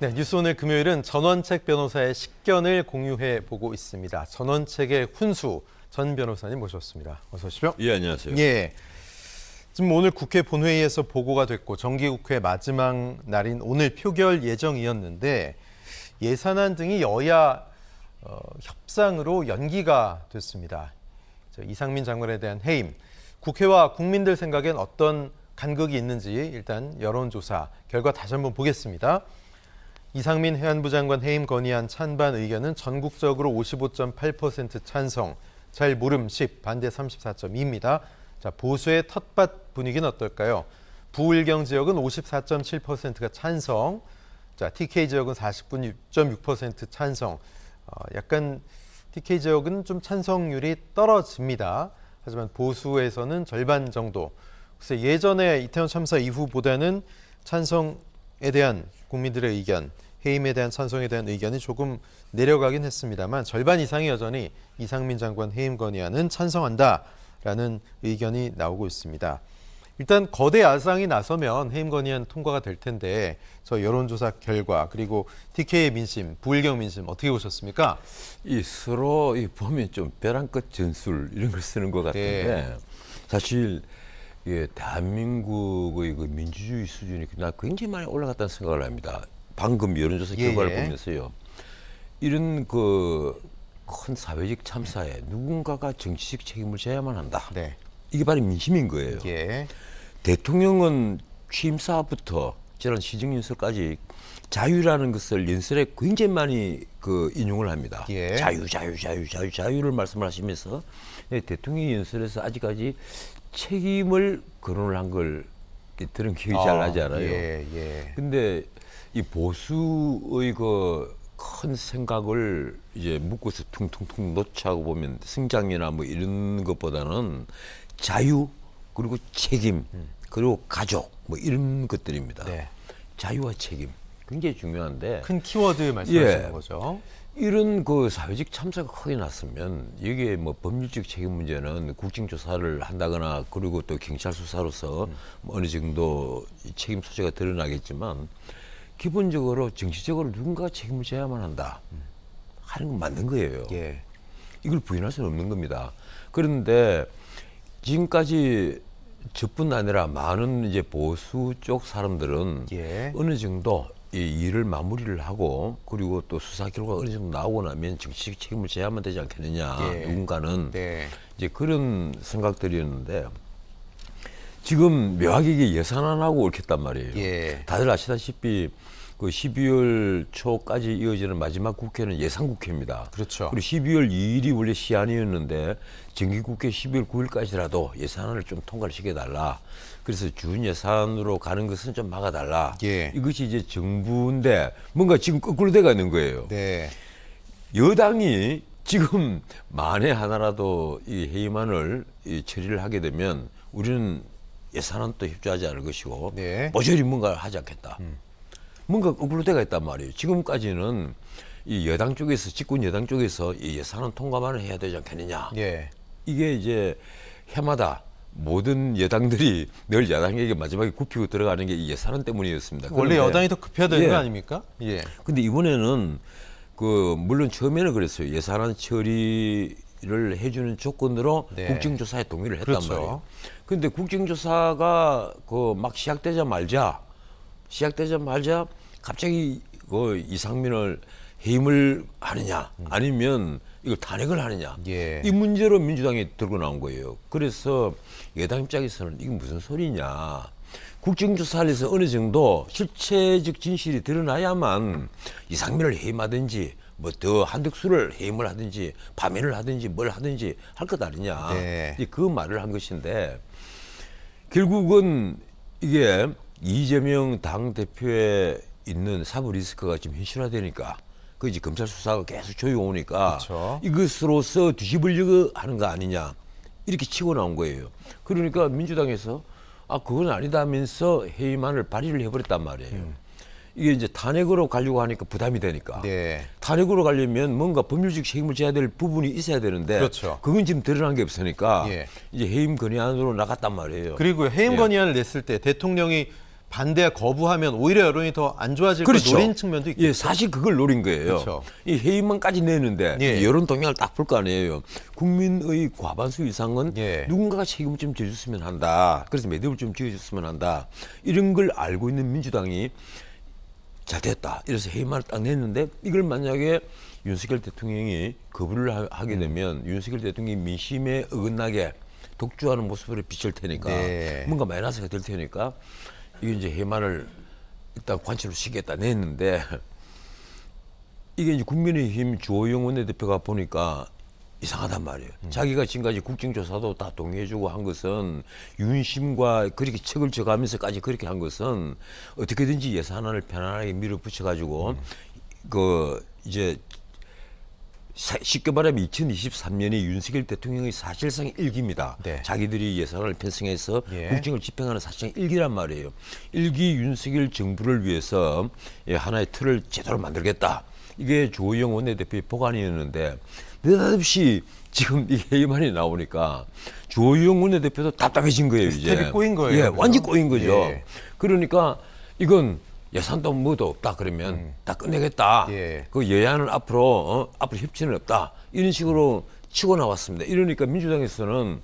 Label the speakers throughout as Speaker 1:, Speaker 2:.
Speaker 1: 네, 뉴스 오늘 금요일은 전원책 변호사의 식견을 공유해 보고 있습니다. 전원책의 훈수 전 변호사님 모셨습니다. 어서 오십시오.
Speaker 2: 예, 안녕하세요.
Speaker 1: 예. 지금 오늘 국회 본회의에서 보고가 됐고 정기국회 마지막 날인 오늘 표결 예정이었는데 예산안 등이 여야 협상으로 연기가 됐습니다. 이상민 장관에 대한 해임, 국회와 국민들 생각엔 어떤 간극이 있는지 일단 여론조사 결과 다시 한번 보겠습니다. 이상민 해안부 장관 해임 건의안 찬반 의견은 전국적으로 55.8% 찬성, 잘 모름 10, 반대 34.2입니다. 자, 보수의 텃밭 분위기는 어떨까요? 부울경 지역은 54.7%가 찬성, 자, TK 지역은 49.6% 찬성. 약간 TK 지역은 좀 찬성률이 떨어집니다. 하지만 보수에서는 절반 정도. 글쎄 예전에 이태원 참사 이후보다는 찬성에 대한 국민들의 의견, 해임에 대한 찬성에 대한 의견이 조금 내려가긴 했습니다만 절반 이상이 여전히 이상민 장관 해임 건의안은 찬성한다라는 의견이 나오고 있습니다. 일단 거대 야당이 나서면 해임 건의안 통과가 될 텐데 저 여론조사 결과 그리고 TK의 민심, 부울경 민심 어떻게 보셨습니까?
Speaker 2: 이 서로 보면 좀 벼랑 끝 전술 이런 걸 쓰는 것 같은데
Speaker 1: 네.
Speaker 2: 사실 대한민국의 그 민주주의 수준이 나 굉장히 많이 올라갔다는 생각을 합니다. 방금 여론조사 결과를 보면서요. 이런 그 큰 사회적 참사에 누군가가 정치적 책임을 져야만 한다.
Speaker 1: 네.
Speaker 2: 이게 바로 민심인 거예요.
Speaker 1: 예.
Speaker 2: 대통령은 취임사부터 지난 시정연설까지 자유라는 것을 연설에 굉장히 많이 인용을 합니다.
Speaker 1: 예.
Speaker 2: 자유를 말씀하시면서 대통령 연설에서 아직까지 책임을 거론을 한 걸 들은 기억이 잘 나지 않아요.
Speaker 1: 예.
Speaker 2: 근데 이 보수의 그 큰 생각을 이제 묶어서 퉁퉁퉁 놓자고 보면 성장이나 뭐 이런 것보다는 자유 그리고 책임 그리고 가족 뭐 이런 것들입니다.
Speaker 1: 네.
Speaker 2: 자유와 책임 굉장히 중요한데
Speaker 1: 큰 키워드 말씀하시는 거죠.
Speaker 2: 이런 그 사회적 참사가 크게 났으면 여기에 뭐 법률적 책임 문제는 국정조사를 한다거나 그리고 또 경찰 수사로서 뭐 어느 정도 책임 소재가 드러나겠지만 기본적으로 정치적으로 누군가가 책임을 져야만 한다 하는 건 맞는 거예요.
Speaker 1: 예.
Speaker 2: 이걸 부인할 수는 없는 겁니다. 그런데 지금까지 저뿐 아니라 많은 이제 보수 쪽 사람들은 어느 정도 이 일을 마무리를 하고 그리고 또 수사 결과가 어느 정도 나오고 나면 정치적 책임을 져야만 되지 않겠느냐. 누군가는 이제 그런 생각들이었는데 지금 묘하게 이게 예산안하고 얽혔단 말이에요. 다들 아시다시피 그 12월 초까지 이어지는 마지막 국회는 예산국회입니다.
Speaker 1: 그렇죠.
Speaker 2: 그리고 12월 2일이 원래 시한이었는데 정기국회 12월 9일까지라도 예산안을 좀 통과를 시켜달라. 그래서 준 예산으로 가는 것은 좀 막아달라. 이것이 이제 정부인데 뭔가 지금 거꾸로 돼가 있는 거예요. 여당이 지금 만에 하나라도 이 해임안을 처리를 하게 되면 우리는 예산안도 협조하지 않을 것이고 모조리 뭔가를 하지 않겠다. 뭔가 거꾸로 돼가 있단 말이에요. 지금까지는 이 여당 쪽에서 집권 여당 쪽에서 이 예산안 통과만을 해야 되지 않겠느냐. 이게 이제 해마다 모든 여당들이 늘 야당에게 마지막에 굽히고 들어가는 게 이 예산안 때문이었습니다.
Speaker 1: 원래 여당이 더 급해야 되는 거 아닙니까?
Speaker 2: 근데 이번에는 물론 처음에는 그랬어요. 예산안 처리를 해주는 조건으로 국정조사에 동의를 했단 말이에요. 근데 국정조사가 막 시작되자마자 갑자기 이상민을 해임을 하느냐 아니면 이걸 탄핵을 하느냐 이 문제로 민주당이 들고 나온 거예요. 그래서 여당 입장에서는 이게 무슨 소리냐. 국정조사를 해서 어느 정도 실체적 진실이 드러나야만 이상민을 해임하든지 뭐 더 한덕수를 해임을 하든지 파면을 하든지 뭘 하든지 할 것 아니냐. 그 말을 한 것인데 결국은 이게 이재명 당대표에 있는 사법 리스크가 지금 현실화되니까 그 이제 검찰 수사가 계속 조여오니까 이것으로서 뒤집으려고 하는 거 아니냐 이렇게 치고 나온 거예요. 그러니까 민주당에서 그건 아니다면서 해임안을 발의를 해버렸단 말이에요. 이게 이제 탄핵으로 가려고 하니까 부담이 되니까 탄핵으로 가려면 뭔가 법률적 책임을 져야 될 부분이 있어야 되는데 그건 지금 드러난 게 없으니까 이제 해임 건의안으로 나갔단 말이에요.
Speaker 1: 그리고 해임 건의안을 냈을 때 대통령이 반대 거부하면 오히려 여론이 더 안 좋아질 걸
Speaker 2: 그렇죠.
Speaker 1: 노린 측면도 있고.
Speaker 2: 예, 사실 그걸 노린 거예요.
Speaker 1: 그렇죠.
Speaker 2: 이 해임안까지 내는데
Speaker 1: 예.
Speaker 2: 여론 동향을 딱 볼 거 아니에요. 국민의 과반수 이상은
Speaker 1: 예.
Speaker 2: 누군가가 책임을 좀 져줬으면 한다. 그래서 매듭을 좀 지어줬으면 한다. 이런 걸 알고 있는 민주당이 잘 됐다. 이래서 해임안을 딱 냈는데 이걸 만약에 윤석열 대통령이 거부를 하게 되면 윤석열 대통령이 민심에 어긋나게 독주하는 모습으로 비칠 테니까
Speaker 1: 네.
Speaker 2: 뭔가 마이너스가 될 테니까 이게 이제 해임안을 일단 관철로 시겠다 냈는데 이게 이제 국민의힘 주호영 원내대표가 보니까 이상하단 말이에요. 자기가 지금까지 국정조사도 다 동의해주고 한 것은 윤심과 그렇게 척을 져가면서까지 그렇게 한 것은 어떻게든지 예산안을 편안하게 밀어붙여가지고 그 이제 쉽게 말하면 2023년이 윤석열 대통령의 사실상 일기입니다.
Speaker 1: 네.
Speaker 2: 자기들이 예산을 편성해서
Speaker 1: 예.
Speaker 2: 국정을 집행하는 사실상 일기란 말이에요. 일기 윤석열 정부를 위해서 하나의 틀을 제대로 만들겠다. 이게 주호영 원내대표의 보관이었는데 느닷없이 지금 이 해임안이 나오니까 주호영 원내대표도 답답해진 거예요. 이제
Speaker 1: 스텝이 꼬인 거예요.
Speaker 2: 예,
Speaker 1: 그죠?
Speaker 2: 완전 꼬인 거죠.
Speaker 1: 예.
Speaker 2: 그러니까 이건 예산도 뭐도 없다 그러면 다 끝내겠다.
Speaker 1: 예.
Speaker 2: 그 여야는 앞으로 협치는 없다. 이런 식으로 치고 나왔습니다. 이러니까 민주당에서는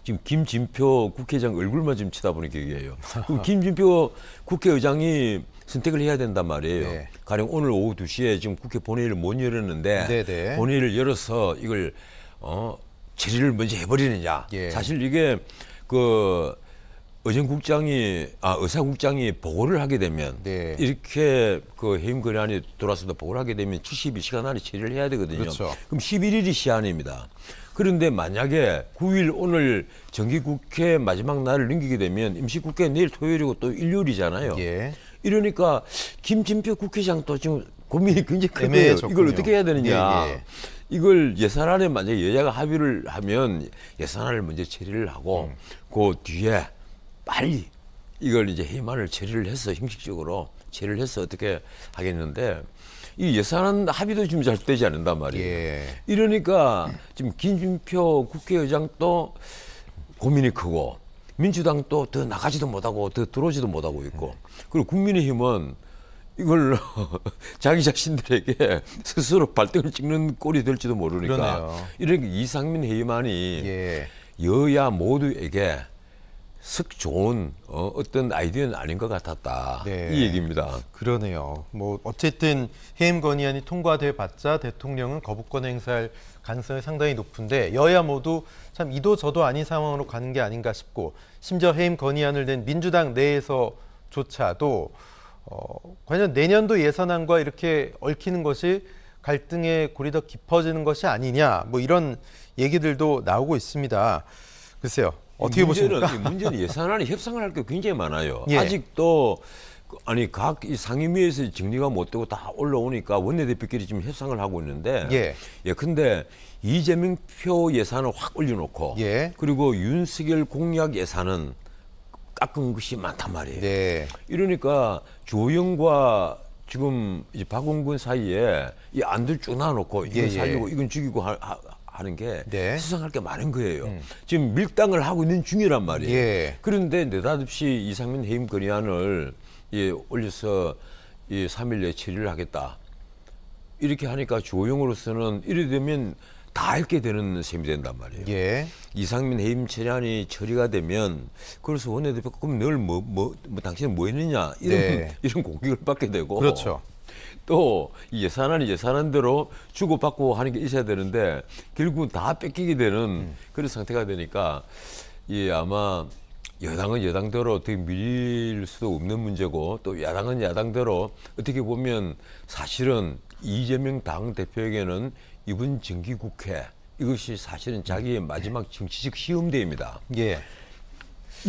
Speaker 2: 지금 김진표 국회의장 얼굴만 지금 쳐다보는 격이에요. 그럼 김진표 국회의장이 선택을 해야 된단 말이에요.
Speaker 1: 네.
Speaker 2: 가령 오늘 오후 2시에 지금 국회 본회의를 못 열었는데
Speaker 1: 네네.
Speaker 2: 본회의를 열어서 이걸 처리를 먼저 해버리느냐.
Speaker 1: 예.
Speaker 2: 사실 이게 그 의사국장이 보고를 하게 되면
Speaker 1: 네.
Speaker 2: 이렇게 그 해임 건의안이 들어와서도 보고를 하게 되면 72시간 안에 처리를 해야 되거든요.
Speaker 1: 그렇죠.
Speaker 2: 그럼 11일이 시한입니다. 그런데 만약에 9일 오늘 정기국회 마지막 날을 넘기게 되면 임시국회 내일 토요일이고 또 일요일이잖아요.
Speaker 1: 예.
Speaker 2: 이러니까 김진표 국회의장도 지금 고민이 굉장히 큰 거예요.
Speaker 1: 애매해졌군요.
Speaker 2: 이걸 어떻게 해야 되느냐.
Speaker 1: 예, 예.
Speaker 2: 이걸 예산안에 만약에 여야가 합의를 하면 예산안을 먼저 처리를 하고 그 뒤에 빨리 이걸 이제 해임안을 처리를 해서 형식적으로 처리를 해서 어떻게 하겠는데 이 예산안 합의도 지금 잘 되지 않는단 말이에요.
Speaker 1: 예.
Speaker 2: 이러니까 지금 김진표 국회의장도 고민이 크고 민주당도 더 나가지도 못하고 더 들어오지도 못하고 있고 그리고 국민의힘은 이걸 자기 자신들에게 스스로 발등을 찍는 꼴이 될지도 모르니까
Speaker 1: 그러네요.
Speaker 2: 이렇게 이상민 해임안이
Speaker 1: 예.
Speaker 2: 여야 모두에게 썩 좋은 어떤 아이디어는 아닌 것 같았다.
Speaker 1: 네.
Speaker 2: 이 얘기입니다.
Speaker 1: 그러네요. 뭐 어쨌든 해임 건의안이 통과돼 봤자 대통령은 거부권 행사할 가능성이 상당히 높은데 여야 모두 참 이도 저도 아닌 상황으로 가는 게 아닌가 싶고 심지어 해임 건의안을 낸 민주당 내에서조차도 과연 내년도 예산안과 이렇게 얽히는 것이 갈등의 골이 더 깊어지는 것이 아니냐 뭐 이런 얘기들도 나오고 있습니다. 글쎄요. 어떻게 보십니까?
Speaker 2: 문제는 예산안에 협상을 할 게 굉장히 많아요.
Speaker 1: 예.
Speaker 2: 아직도 각 이 상임위에서 정리가 못 되고 다 올라오니까 원내대표끼리 지금 협상을 하고 있는데 근데 이재명 표 예산을 확 올려놓고
Speaker 1: 예.
Speaker 2: 그리고 윤석열 공약 예산은 깎은 것이 많단 말이에요.
Speaker 1: 네.
Speaker 2: 이러니까 주호영과 지금 이제 박원근 사이에 이 안들 쭉 놔놓고 이건 살리고 이건 죽이고 하는 게
Speaker 1: 네.
Speaker 2: 수상할 게 많은 거예요. 지금 밀당을 하고 있는 중이란 말이에요.
Speaker 1: 예.
Speaker 2: 그런데 느닷없이 이상민 해임 건의안을 올려서 3일 내에 처리를 하겠다. 이렇게 하니까 주호영으로서는 이래 되면 다 읽게 되는 셈이 된단 말이에요.
Speaker 1: 예.
Speaker 2: 이상민 해임 처리안이 처리가 되면 그래서 원내대표가 그럼 늘 당신은 뭐 했느냐 이런 공격을 받게 되고
Speaker 1: 그렇죠.
Speaker 2: 또 이 예산안이 예산안대로 주고받고 하는 게 있어야 되는데 결국은 다 뺏기게 되는 그런 상태가 되니까 아마 여당은 여당대로 어떻게 밀릴 수도 없는 문제고 또 야당은 야당대로 어떻게 보면 사실은 이재명 당대표에게는 이번 정기국회 이것이 사실은 자기의 마지막 정치적 시험대입니다.
Speaker 1: 예.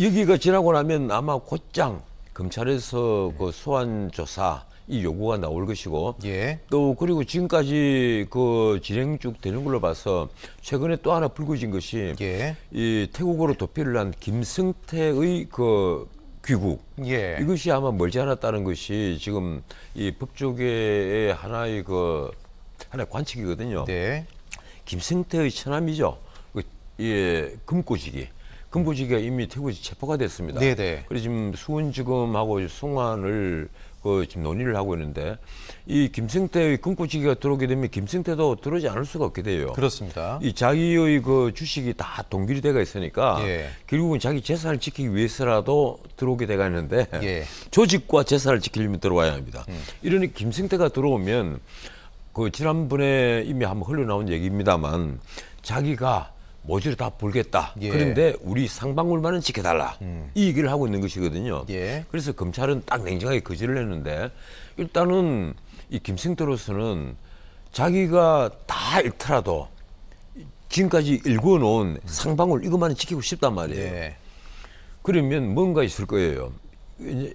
Speaker 2: 여기가 지나고 나면 아마 곧장 검찰에서 그 소환 조사 이 요구가 나올 것이고
Speaker 1: 예.
Speaker 2: 또 그리고 지금까지 그 진행 쭉 되는 걸로 봐서 최근에 또 하나 불거진 것이
Speaker 1: 예.
Speaker 2: 이 태국으로 도피를 한 김승태의 그 귀국
Speaker 1: 예.
Speaker 2: 이것이 아마 멀지 않았다는 것이 지금 이 법조계의 하나의 관측이거든요.
Speaker 1: 네.
Speaker 2: 김승태의 처남이죠. 금꼬지기. 금고지기가 이미 태국에서 체포가 됐습니다.
Speaker 1: 네네.
Speaker 2: 그래서 지금 수원지검하고 송환을 지금 논의를 하고 있는데 이 김승태의 금고지기가 들어오게 되면 김승태도 들어오지 않을 수가 없게 돼요.
Speaker 1: 그렇습니다.
Speaker 2: 이 자기의 그 주식이 다 동결이 돼가 있으니까
Speaker 1: 예.
Speaker 2: 결국은 자기 재산을 지키기 위해서라도 들어오게 돼가 있는데
Speaker 1: 예.
Speaker 2: 조직과 재산을 지키려면 들어와야 합니다. 이러니 김승태가 들어오면 그 지난번에 이미 한번 흘러나온 얘기입니다만 자기가 모조리 다 불겠다.
Speaker 1: 예.
Speaker 2: 그런데 우리 상방울만은 지켜달라. 이 얘기를 하고 있는 것이거든요.
Speaker 1: 예.
Speaker 2: 그래서 검찰은 딱 냉정하게 거절을 했는데 일단은 이 김승태로서는 자기가 다 잃더라도 지금까지 일궈놓은 상방울 이것만은 지키고 싶단 말이에요.
Speaker 1: 예.
Speaker 2: 그러면 뭔가 있을 거예요. 이제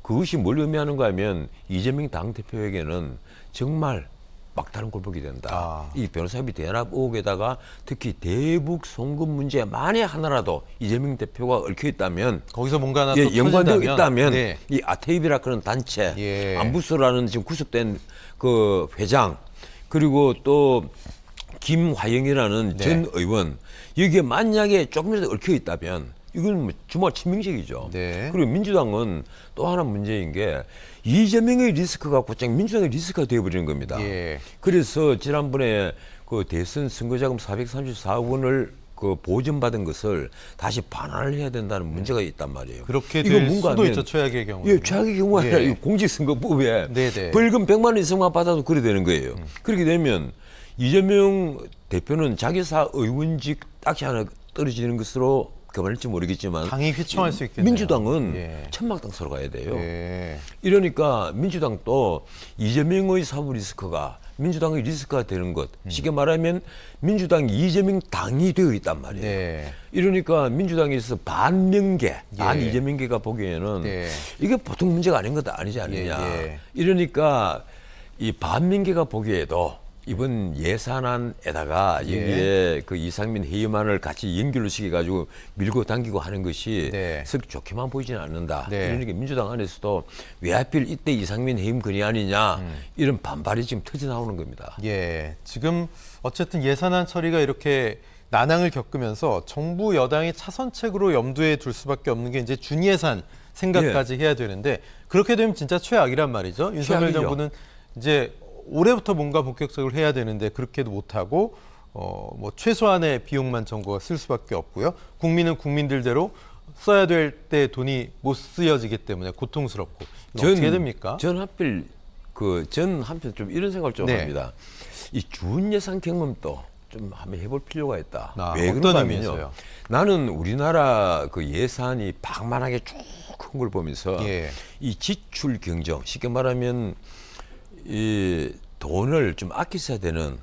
Speaker 2: 그것이 뭘 의미하는가 하면 이재명 당대표에게는 정말 막다른 골목이 된다. 이 변호사협의 대납 의혹에다가 특히 대북 송금 문제 만에 하나라도 이재명 대표가 얽혀 있다면
Speaker 1: 거기서 뭔가 하나 또
Speaker 2: 연관되어
Speaker 1: 터진다면,
Speaker 2: 있다면
Speaker 1: 네.
Speaker 2: 이 아테이비라 그런 단체
Speaker 1: 예.
Speaker 2: 안부소라는 지금 구속된 그 회장 그리고 또 김화영이라는
Speaker 1: 네.
Speaker 2: 전 의원 여기에 만약에 조금이라도 얽혀 있다면 이건 뭐 정말 치명적이죠.
Speaker 1: 네.
Speaker 2: 그리고 민주당은 또 하나 문제인 게 이재명의 리스크가 곧장 민주당의 리스크가 되어버리는 겁니다.
Speaker 1: 예.
Speaker 2: 그래서 지난번에 그 대선 선거자금 434억 원을 그 보전받은 것을 다시 반환을 해야 된다는 문제가 있단 말이에요.
Speaker 1: 그렇게
Speaker 2: 이거
Speaker 1: 될
Speaker 2: 뭔가
Speaker 1: 수도
Speaker 2: 하면
Speaker 1: 있죠. 최악의 경우.
Speaker 2: 예, 최악의 경우가 아니라
Speaker 1: 예.
Speaker 2: 이 공직선거법에
Speaker 1: 네네.
Speaker 2: 벌금 100만 원 이상만 받아도 그래 되는 거예요. 그렇게 되면 이재명 대표는 자기사 의원직 딱히 하나 떨어지는 것으로 그만할지 모르겠지만
Speaker 1: 당이 휘청할 수 있겠네요.
Speaker 2: 민주당은
Speaker 1: 예.
Speaker 2: 천막당서로 가야 돼요.
Speaker 1: 예.
Speaker 2: 이러니까 민주당도 이재명의 사부 리스크가 민주당의 리스크가 되는 것. 쉽게 말하면 민주당이 이재명 당이 되어 있단 말이에요.
Speaker 1: 네.
Speaker 2: 이러니까 민주당에서 반명계, 반
Speaker 1: 예.
Speaker 2: 이재명계가 보기에는
Speaker 1: 네.
Speaker 2: 이게 보통 문제가 아닌 것 아니지 않느냐.
Speaker 1: 예.
Speaker 2: 이러니까 이 반명계가 보기에도 이번 예산안에다가 여기에 그 이상민 회의만을 같이 연결로 시켜가지고 밀고 당기고 하는 것이
Speaker 1: 네.
Speaker 2: 썩 좋게만 보이지는 않는다.
Speaker 1: 네.
Speaker 2: 이러니까 민주당 안에서도 왜 하필 이때 이상민 해임 건의 아니냐 이런 반발이 지금 터져 나오는 겁니다.
Speaker 1: 예. 지금 어쨌든 예산안 처리가 이렇게 난항을 겪으면서 정부 여당이 차선책으로 염두에 둘 수밖에 없는 게 이제 준예산 생각까지 해야 되는데 그렇게 되면 진짜 최악이란 말이죠. 윤석열
Speaker 2: 최악이죠.
Speaker 1: 정부는 이제 올해부터 뭔가 본격적으로 해야 되는데 그렇게도 못하고 뭐 최소한의 비용만 정부가 쓸 수밖에 없고요. 국민은 국민들대로 써야 될 때 돈이 못 쓰여지기 때문에 고통스럽고 이거 어떻게 됩니까?
Speaker 2: 전 하필 전 한편 좀 이런 생각을 좀
Speaker 1: 네.
Speaker 2: 합니다. 이 준 예산 경험도 좀 한번 해볼 필요가 있다. 왜
Speaker 1: 어떤
Speaker 2: 그런가
Speaker 1: 의미에서요?
Speaker 2: 하면요. 나는 우리나라 그 예산이 방만하게 쭉 큰 걸 보면서
Speaker 1: 예.
Speaker 2: 이 지출 경정, 쉽게 말하면 이 돈을 좀 아껴 써야 되는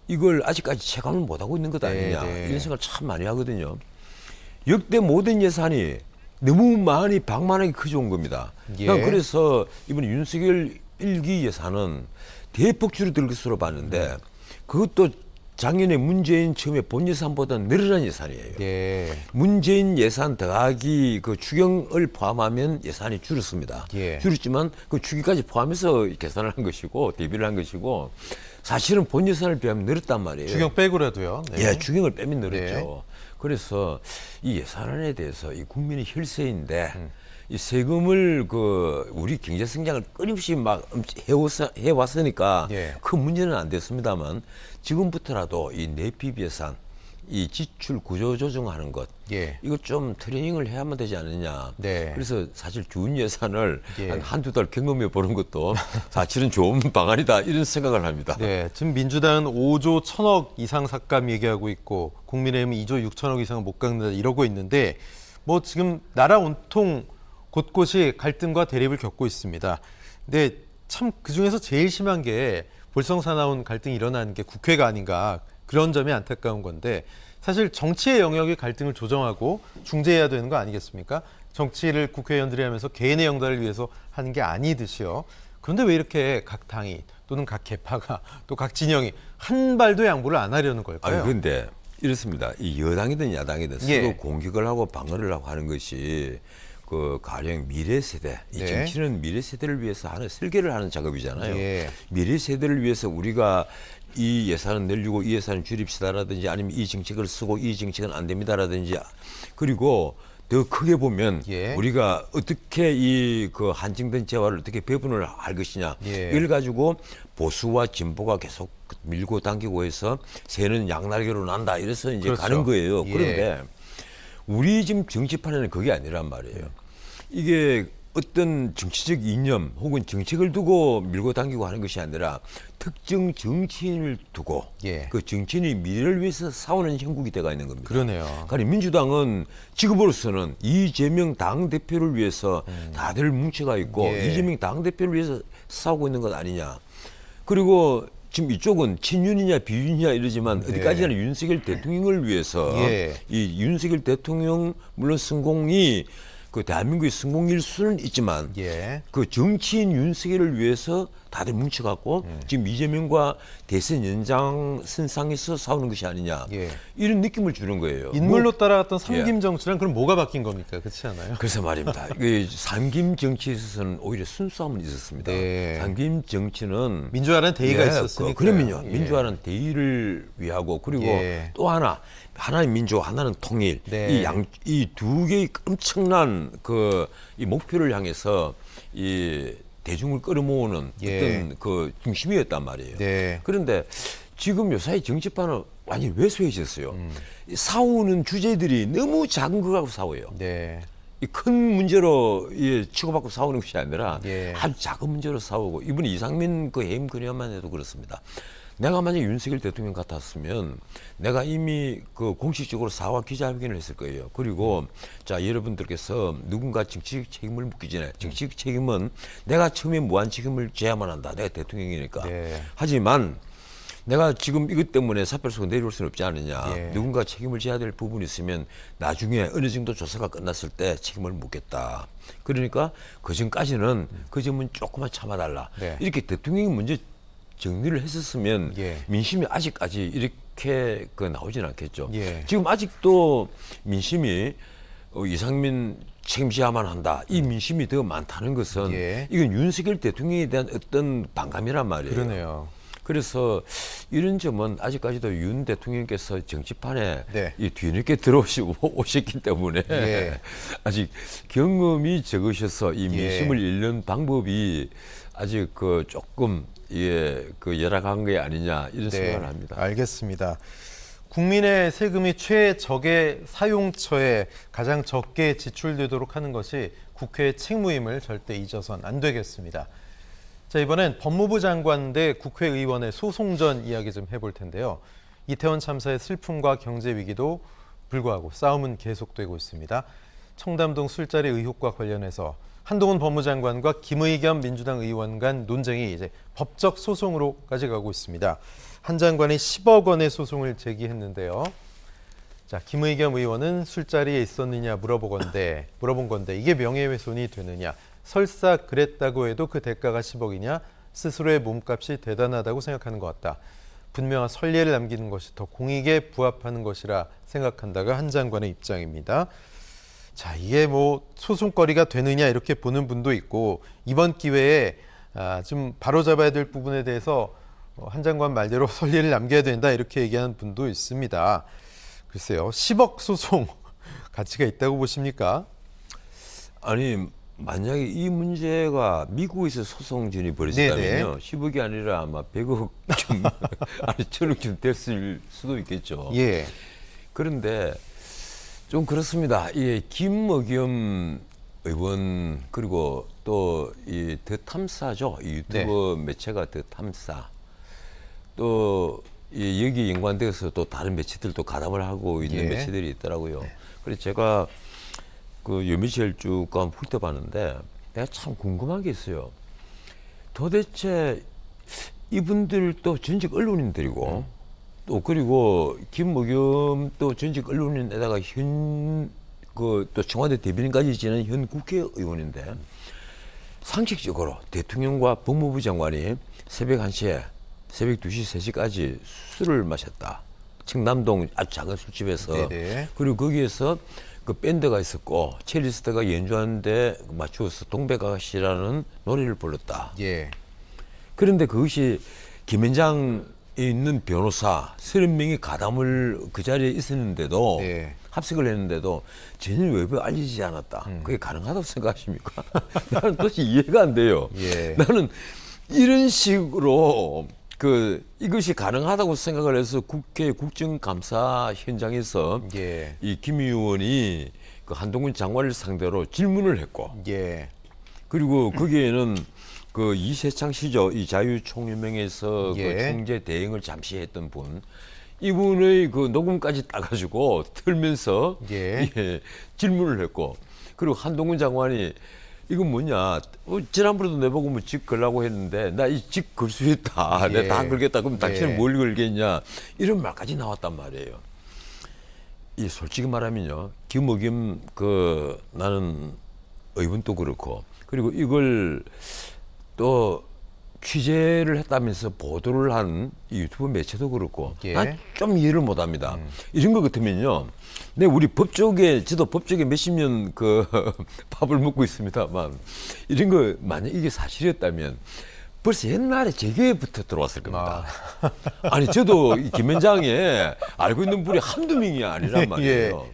Speaker 2: 이걸 아직까지 체감을 못하고 있는 것 아니냐
Speaker 1: 네.
Speaker 2: 이런 생각을 참 많이 하거든요. 역대 모든 예산이 너무 많이 방만하게 커져온 겁니다.
Speaker 1: 예.
Speaker 2: 난 그래서 이번 윤석열 1기 예산은 대폭 줄어들 것으로 봤는데 그것도 작년에 문재인 처음에 본 예산보다 늘어난 예산이에요.
Speaker 1: 예.
Speaker 2: 문재인 예산 더하기 그 추경을 포함하면 예산이 줄었습니다.
Speaker 1: 예.
Speaker 2: 줄었지만 그 추경까지 포함해서 계산을 한 것이고 대비를 한 것이고 사실은 본 예산을 비하면 늘었단 말이에요.
Speaker 1: 추경 빼고라도요. 네.
Speaker 2: 예, 추경을 빼면 늘었죠.
Speaker 1: 네.
Speaker 2: 그래서 이 예산안에 대해서 이 국민의 혈세인데 이 세금을 그 우리 경제 성장을 끊임없이 막 해왔으니까
Speaker 1: 예.
Speaker 2: 큰 문제는 안 됐습니다만 지금부터라도 이 내피비 예산, 이 지출 구조 조정하는 것
Speaker 1: 예.
Speaker 2: 이거 좀 트레이닝을 해야만 되지 않느냐.
Speaker 1: 네.
Speaker 2: 그래서 사실 준 예산을
Speaker 1: 예.
Speaker 2: 한 한두 달 경험해 보는 것도 사실은 좋은 방안이다 이런 생각을 합니다.
Speaker 1: 네, 지금 민주당은 5조 1천억 이상 삭감 얘기하고 있고 국민의힘은 2조 6천억 이상은 못 깎는다 이러고 있는데 뭐 지금 나라 온통 곳곳이 갈등과 대립을 겪고 있습니다. 근데 참 그중에서 제일 심한 게 볼성사나운 갈등이 일어나는 게 국회가 아닌가 그런 점이 안타까운 건데 사실 정치의 영역의 갈등을 조정하고 중재해야 되는 거 아니겠습니까? 정치를 국회의원들이 하면서 개인의 영달을 위해서 하는 게 아니듯이요. 그런데 왜 이렇게 각 당이 또는 각 계파가 또 각 진영이 한 발도 양보를 안 하려는 걸까요?
Speaker 2: 아니 근데 이렇습니다. 이 여당이든 야당이든 서로
Speaker 1: 예.
Speaker 2: 공격을 하고 방어를 하고 하는 것이 그 가령 미래 세대, 이
Speaker 1: 네.
Speaker 2: 정치는 미래 세대를 위해서 하는 설계를 하는 작업이잖아요.
Speaker 1: 예.
Speaker 2: 미래 세대를 위해서 우리가 이 예산은 늘리고 이 예산은 줄입시다라든지 아니면 이 정책을 쓰고 이 정책은 안 됩니다라든지 그리고 더 크게 보면
Speaker 1: 예.
Speaker 2: 우리가 어떻게 이 그 한정된 재화를 어떻게 배분을 할 것이냐
Speaker 1: 예.
Speaker 2: 이걸 가지고 보수와 진보가 계속 밀고 당기고 해서 새는 양날개로 난다 이래서 이제
Speaker 1: 그렇죠.
Speaker 2: 가는 거예요.
Speaker 1: 예.
Speaker 2: 그런데 우리 지금 정치판에는 그게 아니란 말이에요. 이게 어떤 정치적 이념 혹은 정책을 두고 밀고 당기고 하는 것이 아니라 특정 정치인을 두고
Speaker 1: 예.
Speaker 2: 그 정치인이 미래를 위해서 싸우는 형국이 돼가 있는 겁니다.
Speaker 1: 그러네요.
Speaker 2: 그러니까 민주당은 지금으로서는 이재명 당대표를 위해서 다들 뭉쳐가 있고
Speaker 1: 예.
Speaker 2: 이재명 당대표를 위해서 싸우고 있는 것 아니냐. 그리고 지금 이쪽은 친윤이냐 비윤이냐 이러지만
Speaker 1: 네.
Speaker 2: 어디까지나 윤석열 대통령을 위해서
Speaker 1: 예.
Speaker 2: 이 윤석열 대통령 물론 성공이 그 대한민국의 성공일 수는 있지만
Speaker 1: 예.
Speaker 2: 그 정치인 윤석열을 위해서 다들 뭉쳐갖고 지금 이재명과 대선 연장선상에서 싸우는 것이 아니냐
Speaker 1: 예.
Speaker 2: 이런 느낌을 주는 거예요.
Speaker 1: 인물로
Speaker 2: 뭐,
Speaker 1: 따라갔던 삼김 정치랑 그럼 뭐가 바뀐 겁니까? 그렇지 않아요?
Speaker 2: 그래서 말입니다. 이 삼김 정치에 있어서는 오히려 순수함은 있었습니다.
Speaker 1: 네.
Speaker 2: 삼김 정치는
Speaker 1: 민주화라는 대의가
Speaker 2: 예,
Speaker 1: 있었으니까.
Speaker 2: 그러면요. 민주화는 대의를 위하고 그리고
Speaker 1: 예.
Speaker 2: 또 하나는 민주화, 하나는 통일.
Speaker 1: 네.
Speaker 2: 이 두 개의 엄청난 그 이 목표를 향해서 이 대중을 끌어모으는
Speaker 1: 예.
Speaker 2: 어떤 그 중심이었단 말이에요.
Speaker 1: 네.
Speaker 2: 그런데 지금 요사이 정치판은 완전히 왜소해졌어요. 이 싸우는 주제들이 너무 작은 거 갖고 싸워요.
Speaker 1: 네.
Speaker 2: 이 큰 문제로 치고받고 싸우는 것이 아니라
Speaker 1: 예.
Speaker 2: 아주 작은 문제로 싸우고 이번에 이상민 그 해임 그녀만 해도 그렇습니다. 내가 만약 윤석열 대통령 같았으면 내가 이미 그 공식적으로 사과 기자회견을 했을 거예요. 그리고 자 여러분들께서 누군가 정치적 책임을 묻기 전에 정치적 책임은 내가 처음에 무한 책임을 져야만 한다. 내가 대통령이니까.
Speaker 1: 네.
Speaker 2: 하지만 내가 지금 이것 때문에 사표를 쓰고 내려올 수는 없지 않느냐.
Speaker 1: 예.
Speaker 2: 누군가 책임을 져야 될 부분이 있으면 나중에 어느 정도 조사가 끝났을 때 책임을 묻겠다. 그러니까 그 전까지는 그 점은 조금만 참아달라.
Speaker 1: 네.
Speaker 2: 이렇게 대통령이 먼저 정리를 했었으면
Speaker 1: 예.
Speaker 2: 민심이 아직까지 이렇게 나오진 않겠죠.
Speaker 1: 예.
Speaker 2: 지금 아직도 민심이 이상민 책임져야만 한다. 이 민심이 더 많다는 것은
Speaker 1: 예.
Speaker 2: 이건 윤석열 대통령에 대한 어떤 반감이란 말이에요.
Speaker 1: 그러네요.
Speaker 2: 그래서 이런 점은 아직까지도 윤 대통령께서 정치판에
Speaker 1: 네.
Speaker 2: 이 뒤늦게 오셨기 때문에
Speaker 1: 예.
Speaker 2: 아직 경험이 적으셔서 이
Speaker 1: 예.
Speaker 2: 민심을 읽는 방법이 아직 조금 열악한 게 아니냐 이런 생각을 합니다.
Speaker 1: 알겠습니다. 국민의 세금이 최적의 사용처에 가장 적게 지출되도록 하는 것이 국회의 책무임을 절대 잊어선 안 되겠습니다. 자, 이번엔 법무부 장관 대 국회의원의 소송전 이야기 좀 해볼 텐데요. 이태원 참사의 슬픔과 경제 위기도 불구하고 싸움은 계속되고 있습니다. 청담동 술자리 의혹과 관련해서 한동훈 법무장관과 김의겸 민주당 의원 간 논쟁이 이제 법적 소송으로까지 가고 있습니다. 한 장관이 10억 원의 소송을 제기했는데요. 자, 김의겸 의원은 술자리에 있었느냐 물어본 건데 이게 명예훼손이 되느냐? 설사 그랬다고 해도 그 대가가 10억이냐? 스스로의 몸값이 대단하다고 생각하는 것 같다. 분명한 선례를 남기는 것이 더 공익에 부합하는 것이라 생각한다가 한 장관의 입장입니다. 자, 이게 뭐 소송거리가 되느냐 이렇게 보는 분도 있고 이번 기회에 좀 바로잡아야 될 부분에 대해서 한 장관 말대로 선례를 남겨야 된다 이렇게 얘기하는 분도 있습니다. 글쎄요, 10억 소송 가치가 있다고 보십니까?
Speaker 2: 아니 만약에 이 문제가 미국에서 소송전이 벌어진다면요, 10억이 아니라 아마 100억 좀 아니 1000억쯤 됐을 수도 있겠죠.
Speaker 1: 예.
Speaker 2: 그런데 좀 그렇습니다. 이 김의겸 의원 그리고 또 이 더 탐사죠. 이 유튜브 매체가 더 탐사. 또 여기 연관돼서 또 다른 매체들도 가담을 하고 있는 매체들이 있더라고요. 그래서 제가 그 여미실 쭉 훑어봤는데 내가 참 궁금한 게 있어요. 도대체 이분들도 전직 언론인들이고 또 그리고 김의겸 또 전직 언론인에다가 또 청와대 대변인까지 지낸 현 국회의원인데 상식적으로 대통령과 법무부 장관이 새벽 1시에 새벽 2시, 3시까지 술을 마셨다. 청담동 아주 작은 술집에서.
Speaker 1: 네네.
Speaker 2: 그리고 거기에서 그 밴드가 있었고 첼리스트가 연주하는데 맞추어서 동백아가씨라는 노래를 불렀다.
Speaker 1: 예.
Speaker 2: 그런데 그것이 김현장 있는 변호사 30명이 가담을 그 자리에 있었는데도
Speaker 1: 네.
Speaker 2: 합석을 했는데도 전혀 외부에 알리지 않았다. 그게 가능하다고 생각하십니까? 나는 도대체 이해가 안 돼요.
Speaker 1: 예.
Speaker 2: 나는 이런 식으로 이것이 가능하다고 생각을 해서 국회 국정감사 현장에서
Speaker 1: 예.
Speaker 2: 이 김 의원이 그 한동훈 장관을 상대로 질문을 했고
Speaker 1: 예.
Speaker 2: 그리고 거기에는 그 이세창 씨죠. 이 자유총연맹에서
Speaker 1: 예.
Speaker 2: 그 총재 대행을 잠시 했던 분. 이분의 그 녹음까지 따가지고 틀면서
Speaker 1: 예.
Speaker 2: 예, 질문을 했고 그리고 한동훈 장관이 이건 뭐냐 지난번에도 내보고 뭐 직 걸라고 했는데 나 이 직 걸 수 있다.
Speaker 1: 예.
Speaker 2: 내가 다 걸겠다. 그럼 당신은
Speaker 1: 예.
Speaker 2: 뭘 걸겠냐 이런 말까지 나왔단 말이에요. 이 솔직히 말하면요 김의겸 나는 의원도 그렇고 그리고 이걸 또 취재를 했다면서 보도를 한 이 유튜브 매체도 그렇고
Speaker 1: 예.
Speaker 2: 난 좀 이해를 못합니다. 이런 것 같으면요, 우리 법조계 저도 법조계 몇십 년 밥을 먹고 있습니다만 이런 거 만약 이게 사실이었다면 벌써 옛날에 제게부터 들어왔을 겁니다. 아니 저도 이 김현장에 알고 있는 분이 한두 명이 아니란 말이에요.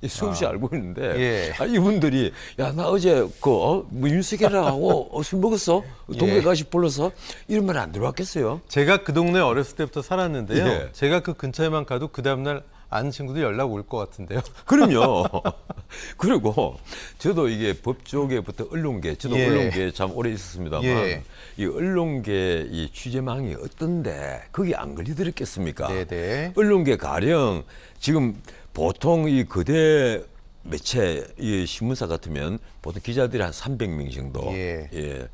Speaker 2: 수없이 알고 있는데
Speaker 1: 예.
Speaker 2: 이분들이 야 나 어제 뭐 윤석열하고 술 먹었어? 동네 가시 불러서 이런 말 안 들어왔겠어요?
Speaker 1: 제가 그 동네 어렸을 때부터 살았는데요.
Speaker 2: 예.
Speaker 1: 제가 그 근처에만 가도 그 다음날 아는 친구들 연락 올 것 같은데요.
Speaker 2: 그럼요. 그리고 저도 이게 법조계부터 언론계, 저도
Speaker 1: 예.
Speaker 2: 언론계에 참 오래 있었습니다만
Speaker 1: 예.
Speaker 2: 이 언론계 이 취재망이 어떤데 거기 안 걸리더랬겠습니까?
Speaker 1: 네네.
Speaker 2: 언론계 가령 지금 보통 이 거대 매체 이 신문사 같으면 보통 기자들이 한 300명 정도.
Speaker 1: 예.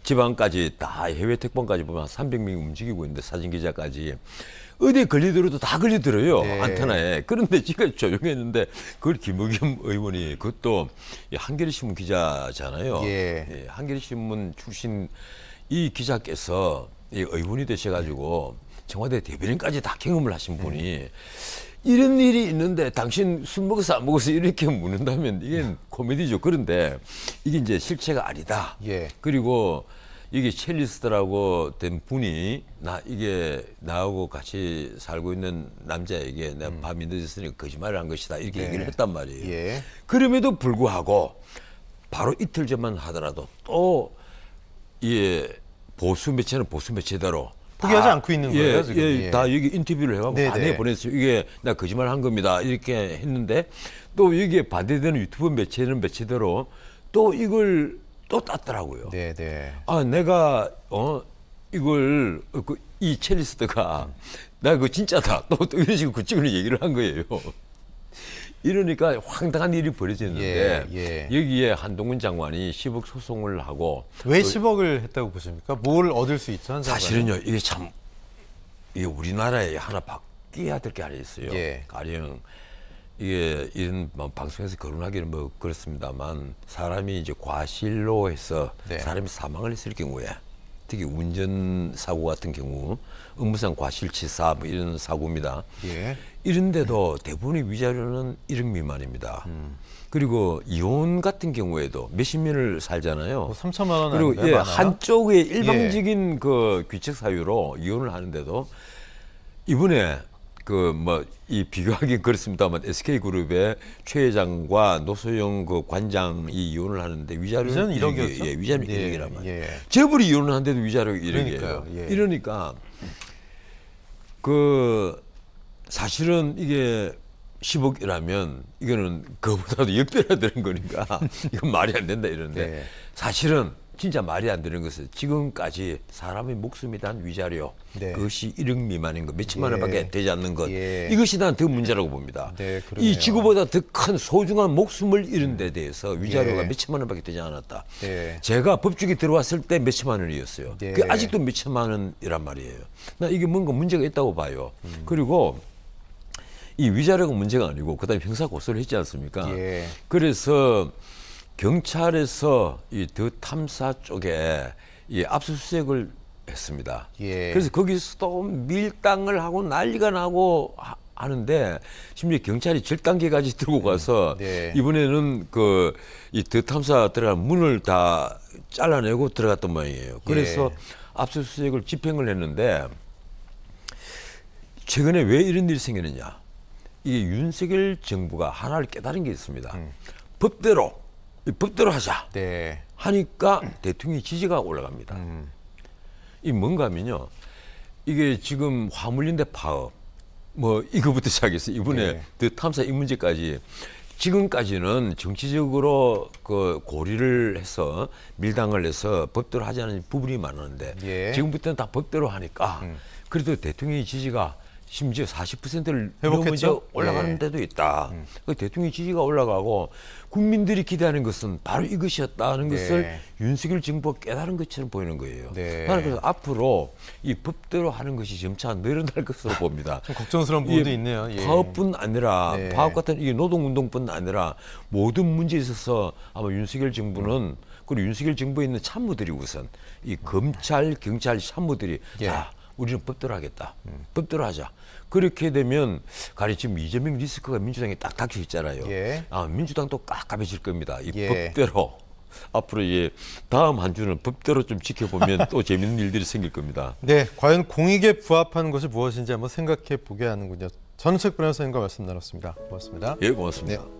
Speaker 2: 지방까지 다 해외 특본까지 보면 한 300명이 움직이고 있는데 사진 기자까지 어디에 걸리더라도 다 걸리더라요.
Speaker 1: 네.
Speaker 2: 안테나에. 그런데 지가 조용했는데 그걸 김의겸 의원이 그것도 이 한겨레 신문 기자잖아요.
Speaker 1: 예.
Speaker 2: 한겨레 신문 출신 이 기자께서 이 의원이 되셔가지고 청와대 대변인까지 다 경험을 하신 분이 이런 일이 있는데 당신 술 먹었어 안 먹었어 이렇게 묻는다면 이게 코미디죠. 그런데 이게 이제 실체가 아니다.
Speaker 1: 예.
Speaker 2: 그리고 이게 첼리스트라고 된 분이 이게 나하고 같이 살고 있는 남자에게 내가 밤이 늦었으니까 거짓말을 한 것이다 이렇게 얘기를 했단 말이에요.
Speaker 1: 예.
Speaker 2: 그럼에도 불구하고 바로 이틀 전만 하더라도 또 보수 매체는 보수 매체대로
Speaker 1: 포기하지
Speaker 2: 다,
Speaker 1: 않고 있는 거예요, 지금. 예.
Speaker 2: 다 여기 인터뷰를 해가지고
Speaker 1: 네네.
Speaker 2: 반해 보냈어요. 이게 나 거짓말 한 겁니다. 이렇게 했는데 또 여기에 반대되는 유튜브 매체는 매체대로 또 이걸 또 땄더라고요.
Speaker 1: 네네.
Speaker 2: 내가 이걸 이 첼리스트가 나 그거 진짜다. 또 이런 식으로 그쪽으로 얘기를 한 거예요. 이러니까 황당한 일이 벌어졌는데
Speaker 1: 예.
Speaker 2: 여기에 한동훈 장관이 10억 소송을 하고
Speaker 1: 왜 10억을 했다고 보십니까? 뭘 얻을 수 있죠, 한 장관은?
Speaker 2: 사실은요 이게 참 이게 우리나라에 하나 바뀌어야 될 게 하나 있어요.
Speaker 1: 예.
Speaker 2: 가령 이게 이런 방송에서 거론하기는 뭐 그렇습니다만 사람이 이제 과실로 해서
Speaker 1: 네.
Speaker 2: 사람이 사망을 했을 경우에 특히 운전 사고 같은 경우 업무상 과실치사 뭐 이런 사고입니다.
Speaker 1: 예.
Speaker 2: 이런데도 대부분의 위자료는 1억 미만입니다. 그리고 이혼 같은 경우에도 몇십 년을 살잖아요.
Speaker 1: 뭐 3천만 원
Speaker 2: 그리고
Speaker 1: 아닌가요? 많아요?
Speaker 2: 한쪽의 일방적인 그 규칙 사유로 이혼을 하는데도 이번에 이 비교하기 그렇습니다만 SK그룹의 최 회장과 노소영 그 관장이 이혼을 하는데 위자료는
Speaker 1: 1억이었죠?
Speaker 2: 예, 위자료는 1억이란 말이에요.
Speaker 1: 예.
Speaker 2: 재벌이 이혼을 하는데도 위자료가 1억이에요.
Speaker 1: 그러니까요. 예.
Speaker 2: 이러니까 사실은 이게 10억이라면 이거는 그보다도 역배나 되는 거니까 이건 말이 안 된다 이러는데
Speaker 1: 네.
Speaker 2: 사실은 진짜 말이 안 되는 것은 지금까지 사람의 목숨이 단 위자료
Speaker 1: 네.
Speaker 2: 그것이 1억 미만인 것 몇천만 원밖에 되지 않는 것
Speaker 1: 예.
Speaker 2: 이것이 난 더 문제라고 봅니다.
Speaker 1: 네, 그러네요.
Speaker 2: 이 지구보다 더 큰 소중한 목숨을 잃은 데 대해서 위자료가
Speaker 1: 예.
Speaker 2: 몇천만 원밖에 되지 않았다.
Speaker 1: 네.
Speaker 2: 제가 법조계 들어왔을 때 몇천만 원이었어요.
Speaker 1: 네.
Speaker 2: 그 아직도 몇천만 원이란 말이에요. 나 이게 뭔가 문제가 있다고 봐요. 그리고 이 위자료가 문제가 아니고 그다음에 형사 고소를 했지 않습니까?
Speaker 1: 예.
Speaker 2: 그래서 경찰에서 이 더 탐사 쪽에 이 압수수색을 했습니다.
Speaker 1: 예.
Speaker 2: 그래서 거기서도 밀당을 하고 난리가 나고 하는데 심지어 경찰이 절단계까지 들고 가서
Speaker 1: 네.
Speaker 2: 이번에는 이 더 탐사 들어간 문을 다 잘라내고 들어갔던 모양이에요. 그래서
Speaker 1: 예.
Speaker 2: 압수수색을 집행을 했는데 최근에 왜 이런 일이 생기느냐? 이게 윤석열 정부가 하나를 깨달은 게 있습니다. 법대로 하자
Speaker 1: 네.
Speaker 2: 하니까 대통령의 지지가 올라갑니다. 이 뭔가 하면요. 이게 지금 화물연대 파업 뭐 이거부터 시작해서 이번에
Speaker 1: 네.
Speaker 2: 그 탐사 이 문제까지 지금까지는 정치적으로 그 고리를 해서 밀당을 해서 법대로 하자는 부분이 많았는데
Speaker 1: 예.
Speaker 2: 지금부터는 다 법대로 하니까 그래도 대통령의 지지가 심지어 40%를
Speaker 1: 회복했죠?
Speaker 2: 넘어서 올라가는
Speaker 1: 예.
Speaker 2: 데도 있다. 그 대통령 지지가 올라가고 국민들이 기대하는 것은 바로 이것이었다는
Speaker 1: 네.
Speaker 2: 것을 윤석열 정부가 깨달은 것처럼 보이는 거예요.
Speaker 1: 네.
Speaker 2: 나는 그래서 앞으로 이 법대로 하는 것이 점차 늘어날 것으로 봅니다.
Speaker 1: 좀 걱정스러운 부분도 있네요. 예.
Speaker 2: 파업뿐 아니라
Speaker 1: 네.
Speaker 2: 파업 같은 이게 노동운동뿐 아니라 모든 문제에 있어서 아마 윤석열 정부는 그리고 윤석열 정부에 있는 참모들이 우선 이 검찰, 경찰 참모들이
Speaker 1: 예.
Speaker 2: 자 우리는 법대로 하겠다. 법대로 하자. 그렇게 되면 가령 지금 이재명 리스크가 민주당에 딱 닥쳐 있잖아요.
Speaker 1: 예.
Speaker 2: 아 민주당도 깝깝해질 겁니다. 이
Speaker 1: 예.
Speaker 2: 법대로 앞으로 이 다음 한 주는 법대로 좀 지켜보면 또 재밌는 일들이 생길 겁니다.
Speaker 1: 네, 과연 공익에 부합하는 것이 무엇인지 한번 생각해 보게 하는군요. 전우책 변호사님과 말씀 나눴습니다. 고맙습니다.
Speaker 2: 예, 고맙습니다.
Speaker 1: 네.